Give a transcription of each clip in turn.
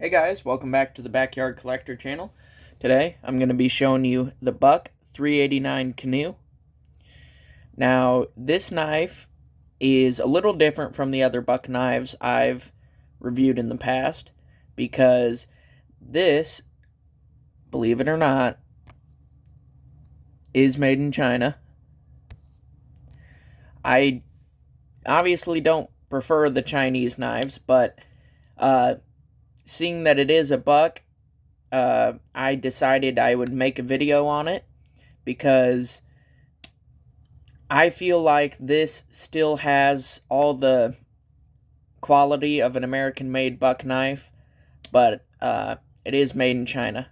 Hey guys, welcome back to the Backyard Collector channel. Today I'm going to be showing you the Buck 389 Canoe. Now this knife is a little different from the other Buck knives I've reviewed in the past because this, believe it or not, is made in China. I obviously don't prefer the Chinese knives, but seeing that it is a Buck, I decided I would make a video on it because I feel like this still has all the quality of an American-made Buck knife, but it is made in China.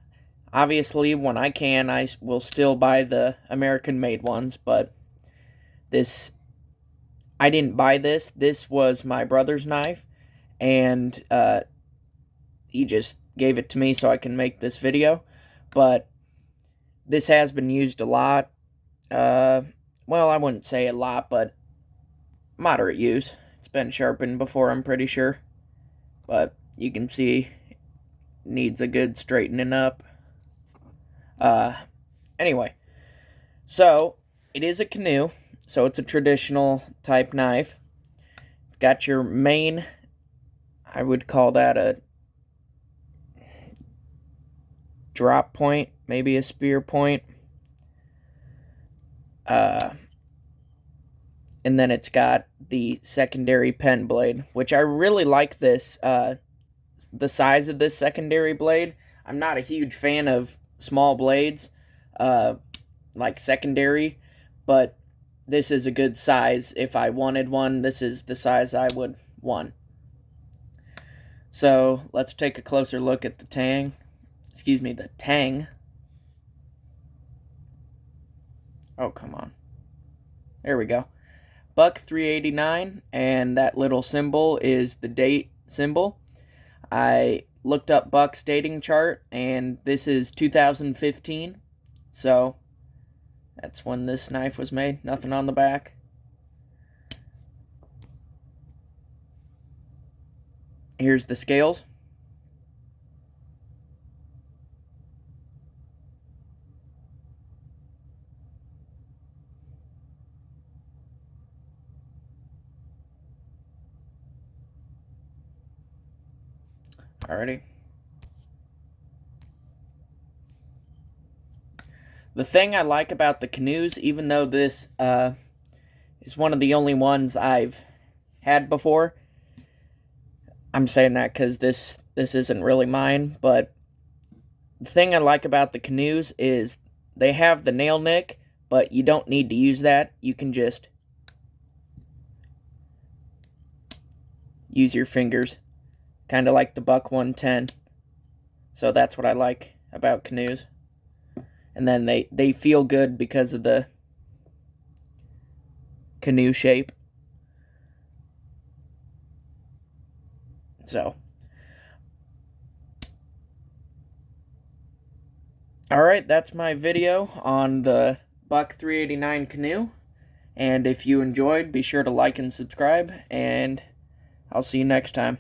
Obviously, when I can, I will still buy the American-made ones, but I didn't buy this. This was my brother's knife, and he just gave it to me so I can make this video. But this has been used a lot. Well, I wouldn't say a lot, but moderate use. It's been sharpened before, I'm pretty sure. But you can see it needs a good straightening up. Anyway, so it is a Canoe, so it's a traditional type knife. Got your main, I would call that a drop point, maybe a spear point. And then it's got the secondary pen blade, which I really like this, the size of this secondary blade. I'm not a huge fan of small blades, like secondary, but this is a good size. If I wanted one, this is the size I would want. So let's take a closer look at the tang. The tang. Oh, come on. There we go. Buck 389, and that little symbol is the date symbol. I looked up Buck's dating chart, and this is 2015, so that's when this knife was made. Nothing on the back. Here's the scales. Alrighty. The thing I like about the Canoes, even though this is one of the only ones I've had before, I'm saying that because this isn't really mine, but the thing I like about the Canoes is they have the nail nick, but you don't need to use that. You can just use your fingers, kind of like the Buck 110. So that's what I like about Canoes. And then they feel good because of the canoe shape. So, alright, that's my video on the Buck 389 Canoe. And if you enjoyed, be sure to like and subscribe, and I'll see you next time.